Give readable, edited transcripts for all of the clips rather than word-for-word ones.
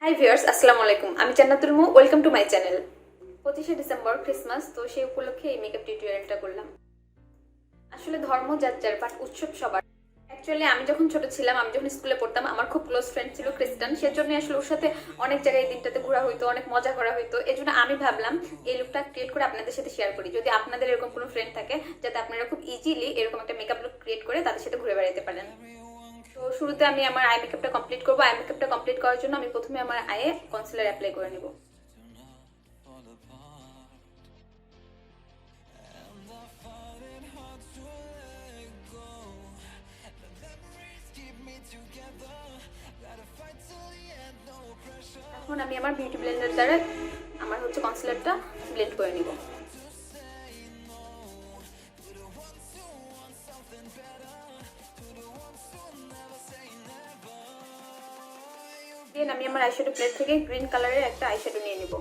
Hi viewers, আসসালামু আলাইকুম। আমি জান্নাতুল মু। Welcome to my channel. 25শে ডিসেম্বর ক্রিসমাস, তো সেই উপলক্ষে এই মেকআপ টিউটোরিয়ালটা করলাম। আসলে ধর্ম যার যার, বাট উৎসব সবার। অ্যাকচুয়ালি আমি যখন ছোট ছিলাম, আমি যখন স্কুলে পড়তাম, আমার খুব ক্লোজ ফ্রেন্ড ছিল খ্রিস্টান। সেজন্য আসলে ওর সাথে অনেক জায়গায় এই দিনটাতে ঘোরা হইতো, অনেক মজা করা হইতো। এই জন্য আমি ভাবলাম এই লুকটা ক্রিয়েট করে আপনাদের সাথে শেয়ার করি। যদি আপনাদের এরকম কোনো ফ্রেন্ড থাকে, যাতে আপনারা খুব ইজিলি এরকম একটা মেকআপ লুক ক্রিয়েট করে তাদের সাথে ঘুরে বেড়াতে পারেন। তো শুরুতে আমি আমার আই মেকআপটা কমপ্লিট করবো। আই মেকআপটা কমপ্লিট করার জন্য আমি প্রথমে আমার আয়ে কনসিলার অ্যাপ্লাই করে নেব। এখন আমি আমার বিউটি ব্লেন্ডার দ্বারা আমার কনসিলারটা ব্লেন্ড করে নিব। দেন আমি আমার আইশ্যাডো প্লেট থেকে গ্রিন কালারের একটা আইশ্যাডো নিয়ে নিব।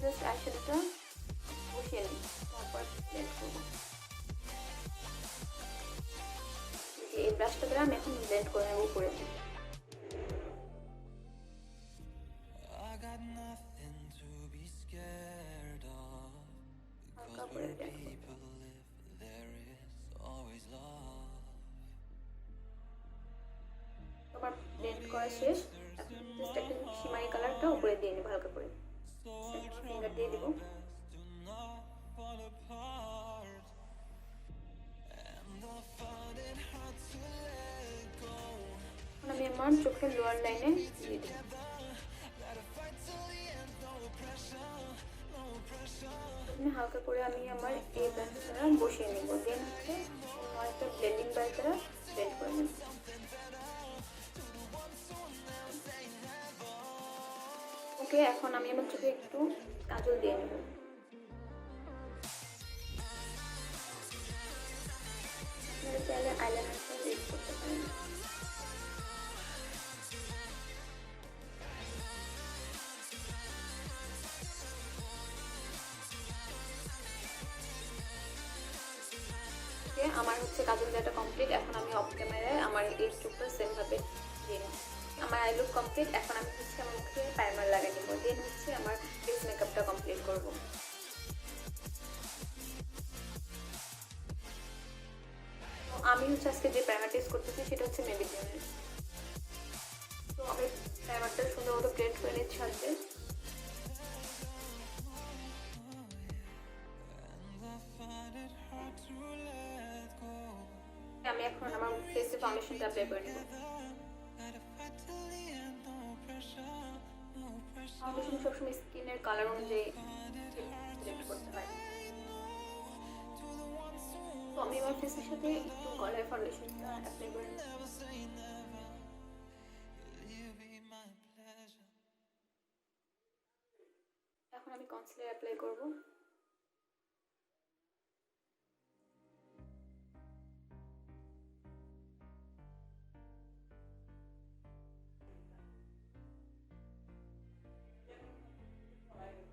জাস্ট আইশ্যাডোটা বসিয়ে নিই, তারপর ব্লেন্ড করব। এই ব্রাশটা দ্বারা আমি এখন ব্লেন্ড করে নেব উপরে। হালকা করে ব্লেন্ড করব। আমার ব্লেন্ড করা শেষ। এখন জাস্ট একটা শিমারি কালারটা উপরে দিয়ে নিব হালকা করে। ফিঙ্গার দিয়ে দিব। আমি আমার চোখের লোয়ার লাইনে দিয়ে দিব। হালকা করে আমি আমার এই ব্রাশটা বসিয়ে নিব। দেন একটা ব্লেন্ডিং ব্রাশ দ্বারা ব্লেন্ড করে নেব। ওকে, এখন আমি আমার চোখে একটু কাজল দিয়ে নেব। আপনারা চাইলে আইলাইনারটা ইউজ করতে পারেন। আমার কাজল দেওয়াটা কমপ্লিট। এখন আমি অফ ক্যামেরায় আমার এই চোখটা সেম ভাবে দিয়ে নিই। আমার আই লুক কমপ্লিট। এখন আমি আমার মুখে প্রাইমার লাগিয়ে নিব। দেন আমার ফেস মেকআপটা কমপ্লিট করব। তো আমি আজকে যে প্রাইমারটা ইউজ করতেছি সেটা মেবিলিনের। তো আমি প্রাইমারটা সুন্দর মতো ব্লেন্ড করে নিচ্ছি হাতে। আমি এখন আমার ফেসে ফাউন্ডেশনটা অ্যাপ্লাই করে নেব। ফাউন্ডেশন সবসময় স্কিনের কালার অনুযায়ী সিলেক্ট করতে হয়। তো আমি আমার ফেসের সাথে একটু গলায় ফাউন্ডেশনটা অ্যাপ্লাই করে নেব। এখন আমি কনসিলার অ্যাপ্লাই করব।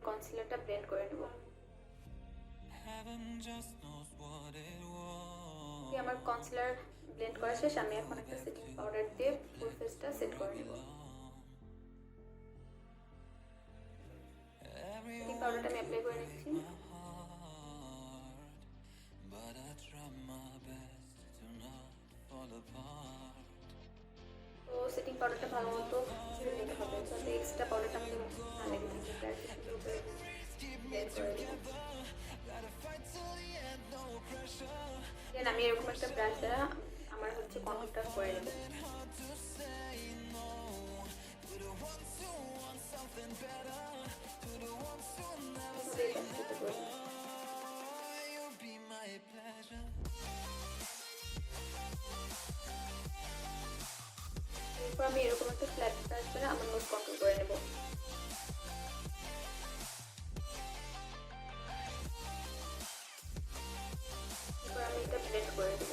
কনসিলারটা ব্লেন্ড করে নেব। আমার কনসিলার ব্লেন্ড করা শেষ। আমি এখন একটা সেটিং পাউডার দিয়ে ফুল ফেসটা সেট করে নেব। সেটিং পাউডারটা আমি অ্যাপ্লাই করে নিচ্ছি। তো সেটিং পাউডারটা ভালো মতো ছেড়ে নিতে হবে, যাতে এক্সট্রা পাউডারটা আমাদের মুখে না লেগে থাকে। দেন আমি এরকম একটা ব্রাশ দ্বারা আমার কন্ট্যুরটা করে নেব। এরপর আমি এরকম একটা ফ্ল্যাট ব্রাশ দ্বারা আমার নোজ কন্ট্রোল করে নেব। এরপর আমি এটা ব্লেন্ড করে দেব।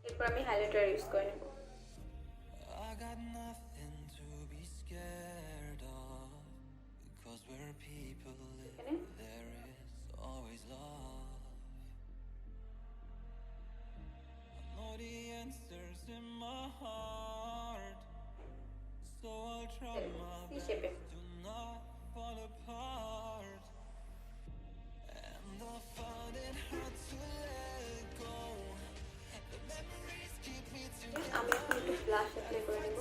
এরপর আমি হাইলাইটার ইউজ করে নেব। সি শেপে। আমি এখন একটু ব্লাশ অ্যাপ্লাই করে নেব,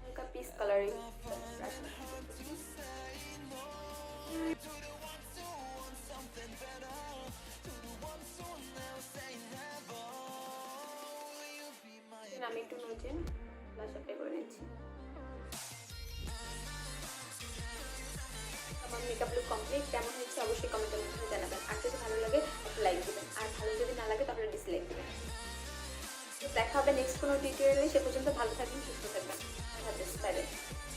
হালকা পিস কালারিং। আমি একটু নোজে ব্লাশ অ্যাপ্লাই করে নিচ্ছি। আমার মেকআপ লুক কমপ্লিট। কেমন হচ্ছে অবশ্যই কমেন্টের মাধ্যমে জানাবেন। আর যদি ভালো লাগে একটা লাইক দেবেন, আর ভালো যদি না লাগে তাহলে ডিসলাইক দেবেন। দেখা হবে নেক্সট কোনো টিউটোরিয়ালে। সে পর্যন্ত ভালো থাকবেন, সুস্থ থাকবেন।